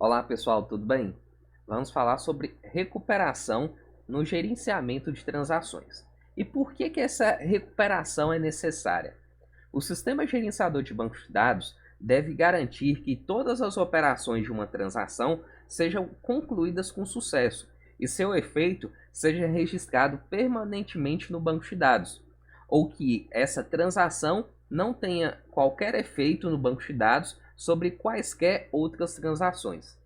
Olá pessoal, tudo bem? Vamos falar sobre recuperação no gerenciamento de transações. E por que essa recuperação é necessária? O sistema gerenciador de bancos de dados deve garantir que todas as operações de uma transação sejam concluídas com sucesso e seu efeito seja registrado permanentemente no banco de dados, ou que essa transação não tenha qualquer efeito no banco de dados sobre quaisquer outras transações.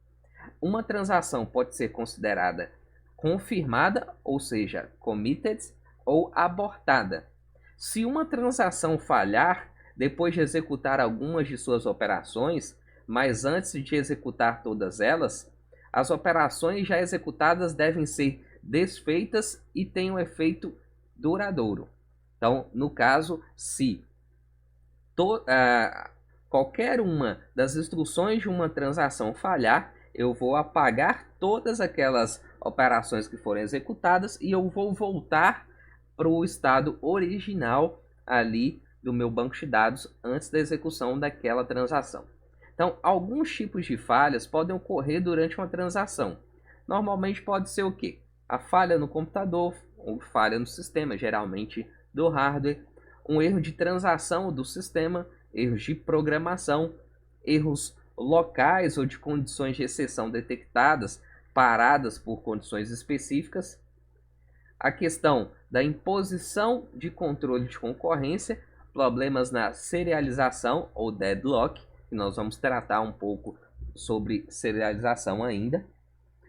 Uma transação pode ser considerada confirmada, ou seja, committed, ou abortada. Se uma transação falhar depois de executar algumas de suas operações, mas antes de executar todas elas, as operações já executadas devem ser desfeitas e têm um efeito duradouro. Então, no caso, se qualquer uma das instruções de uma transação falhar, eu vou apagar todas aquelas operações que foram executadas e eu vou voltar para o estado original ali do meu banco de dados antes da execução daquela transação. Então, alguns tipos de falhas podem ocorrer durante uma transação. Normalmente pode ser o quê? A falha no computador ou falha no sistema, geralmente do hardware, um erro de transação do sistema, erros de programação, erros locais ou de condições de exceção detectadas, paradas por condições específicas, a questão da imposição de controle de concorrência, problemas na serialização ou deadlock, que nós vamos tratar um pouco sobre serialização ainda,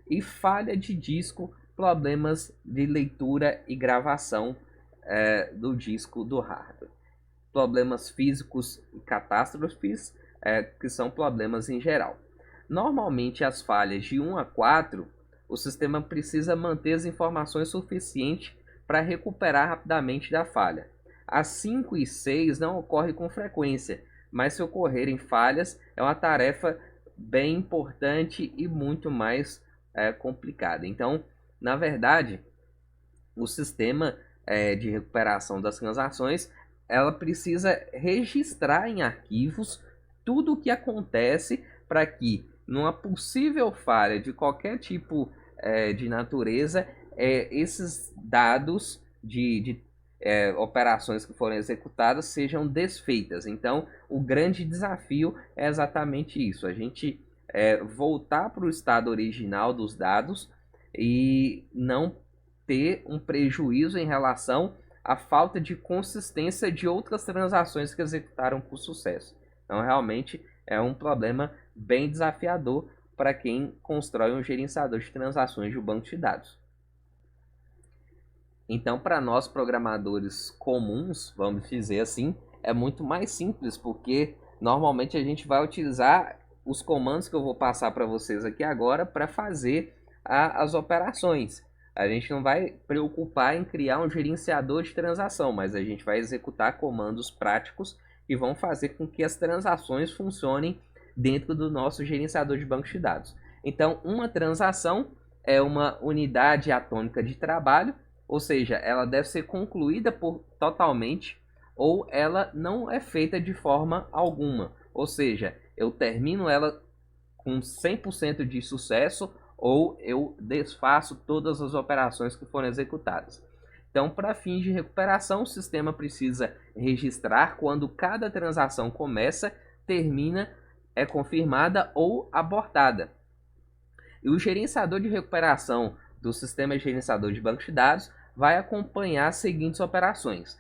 e falha de disco, problemas de leitura e gravação do disco do hardware. Problemas físicos e catástrofes, que são problemas em geral. Normalmente, as falhas de 1 a 4, o sistema precisa manter as informações suficientes para recuperar rapidamente da falha. As 5 e 6 não ocorrem com frequência, mas se ocorrerem falhas, é uma tarefa bem importante e muito mais complicada. Então, na verdade, o sistema de recuperação das transações, ela precisa registrar em arquivos tudo o que acontece para que, numa possível falha de qualquer tipo de natureza, esses dados de operações que foram executadas sejam desfeitas. Então, o grande desafio é exatamente isso: a gente voltar para o estado original dos dados e não ter um prejuízo em relação à falta de consistência de outras transações que executaram com sucesso. Então, realmente é um problema bem desafiador para quem constrói um gerenciador de transações de um banco de dados. Então, para nós programadores comuns, vamos dizer assim, é muito mais simples, porque normalmente a gente vai utilizar os comandos que eu vou passar para vocês aqui agora para fazer as operações. A gente não vai preocupar em criar um gerenciador de transação, mas a gente vai executar comandos práticos que vão fazer com que as transações funcionem dentro do nosso gerenciador de bancos de dados. Então, uma transação é uma unidade atômica de trabalho, ou seja, ela deve ser concluída totalmente ou ela não é feita de forma alguma. Ou seja, eu termino ela com 100% de sucesso ou eu desfaço todas as operações que foram executadas. Então, para fins de recuperação, o sistema precisa registrar quando cada transação começa, termina, é confirmada ou abortada. E o gerenciador de recuperação do sistema gerenciador de banco de dados vai acompanhar as seguintes operações: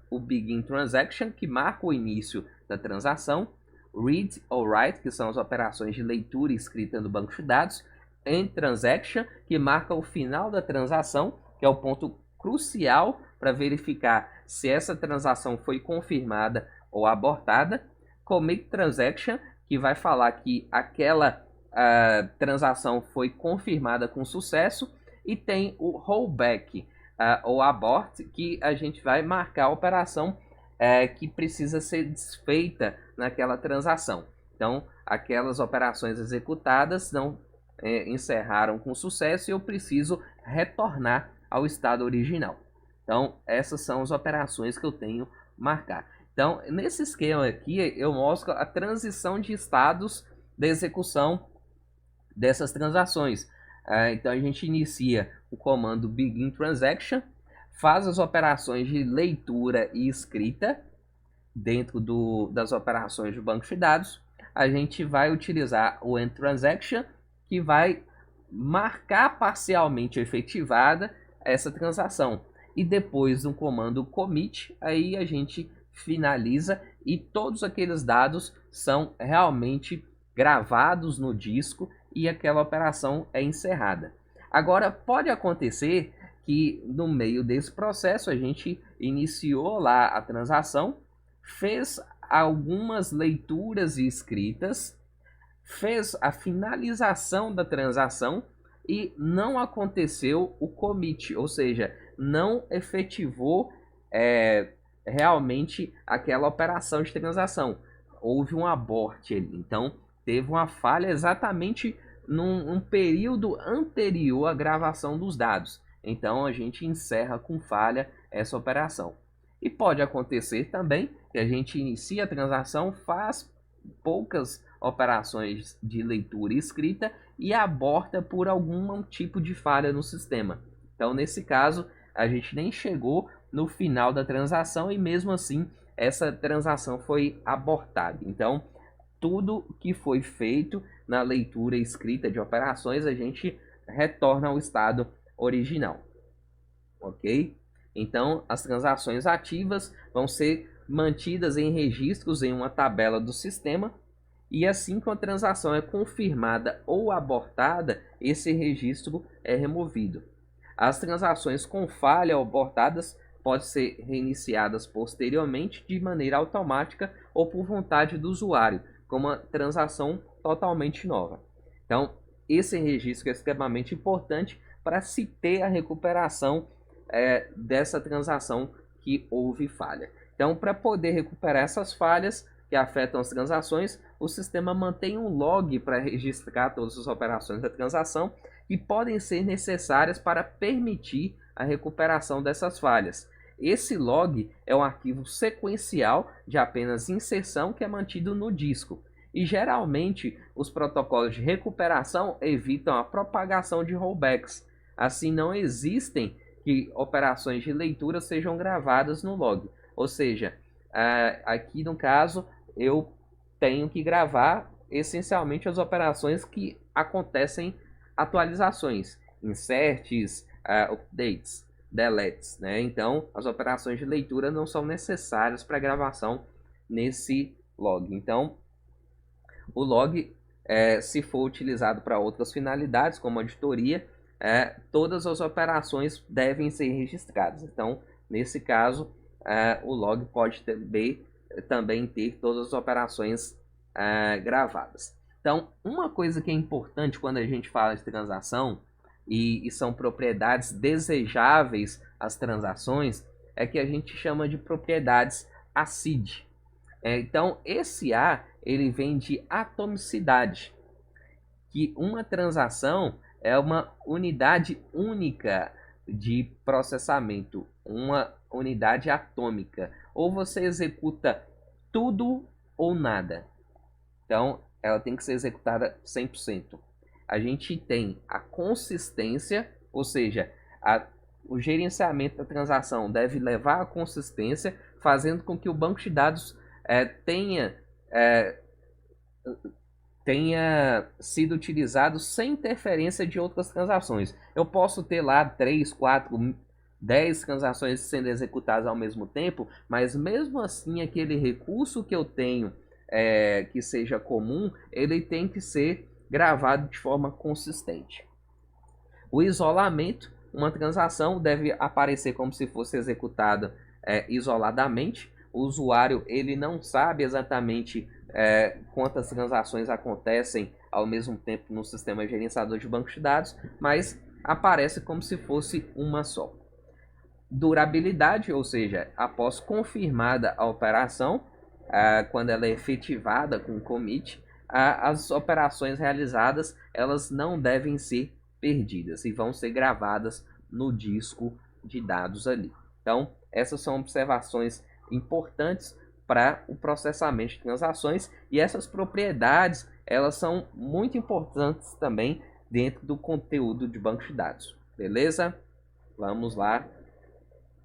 o Begin Transaction, que marca o início da transação; Read ou Write, que são as operações de leitura e escrita no banco de dados; End Transaction, que marca o final da transação, que é o ponto crucial para verificar se essa transação foi confirmada ou abortada; Commit Transaction, que vai falar que aquela transação foi confirmada com sucesso; e tem o Rollback ou Abort, que a gente vai marcar a operação que precisa ser desfeita naquela transação. Então, aquelas operações executadas não encerraram com sucesso e eu preciso retornar ao estado original. Então, essas são as operações que eu tenho marcar. Então, nesse esquema aqui, eu mostro a transição de estados da execução dessas transações. Então a gente inicia o comando begin transaction, faz as operações de leitura e escrita dentro das operações do banco de dados. A gente vai utilizar o end transaction, que vai marcar parcialmente efetivada essa transação. E depois do comando commit, aí a gente finaliza e todos aqueles dados são realmente gravados no disco e aquela operação é encerrada. Agora, pode acontecer que no meio desse processo a gente iniciou lá a transação, fez algumas leituras e escritas, fez a finalização da transação e não aconteceu o commit, ou seja, não efetivou realmente aquela operação de transação. Houve um abort ali. Então, teve uma falha exatamente num período anterior à gravação dos dados. Então, a gente encerra com falha essa operação. E pode acontecer também que a gente inicia a transação, faz poucas operações de leitura e escrita e aborta por algum tipo de falha no sistema. Então, nesse caso, a gente nem chegou no final da transação e mesmo assim essa transação foi abortada. Então, tudo que foi feito na leitura e escrita de operações, a gente retorna ao estado original. Ok? Então, as transações ativas vão ser mantidas em registros em uma tabela do sistema, e assim que a transação é confirmada ou abortada, esse registro é removido. As transações com falha ou abortadas podem ser reiniciadas posteriormente de maneira automática ou por vontade do usuário, como uma transação totalmente nova. Então, esse registro é extremamente importante para se ter a recuperação dessa transação que houve falha. Então, para poder recuperar essas falhas que afetam as transações, o sistema mantém um log para registrar todas as operações da transação que podem ser necessárias para permitir a recuperação dessas falhas. Esse log é um arquivo sequencial de apenas inserção que é mantido no disco. E geralmente os protocolos de recuperação evitam a propagação de rollbacks. Assim, não existem que operações de leitura sejam gravadas no log. Ou seja, aqui no caso eu tenho que gravar essencialmente as operações que acontecem atualizações, inserts, updates, deletes, né? Então as operações de leitura não são necessárias para gravação nesse log. Então o log, se for utilizado para outras finalidades, como auditoria, todas as operações devem ser registradas. Então, nesse caso, o log pode também ter todas as operações gravadas. Então, uma coisa que é importante quando a gente fala de transação, e são propriedades desejáveis as transações, é que a gente chama de propriedades ACID. Então, esse A ele vem de atomicidade, que uma transação é uma unidade única de processamento, uma unidade atômica. Ou você executa tudo ou nada. Então, ela tem que ser executada 100%. A gente tem a consistência, ou seja, o gerenciamento da transação deve levar à consistência, fazendo com que o banco de dados tenha sido utilizado sem interferência de outras transações. Eu posso ter lá 3, 4, 10 transações sendo executadas ao mesmo tempo, mas mesmo assim aquele recurso que eu tenho que seja comum, ele tem que ser gravado de forma consistente. O isolamento, uma transação deve aparecer como se fosse executada isoladamente. O usuário ele não sabe exatamente quantas transações acontecem ao mesmo tempo no sistema gerenciador de banco de dados, mas aparece como se fosse uma só. Durabilidade, ou seja, após confirmada a operação, quando ela é efetivada com commit, as operações realizadas elas não devem ser perdidas e vão ser gravadas no disco de dados ali. Então, essas são observações importantes para o processamento de transações, e essas propriedades elas são muito importantes também dentro do conteúdo de banco de dados. Beleza? Vamos lá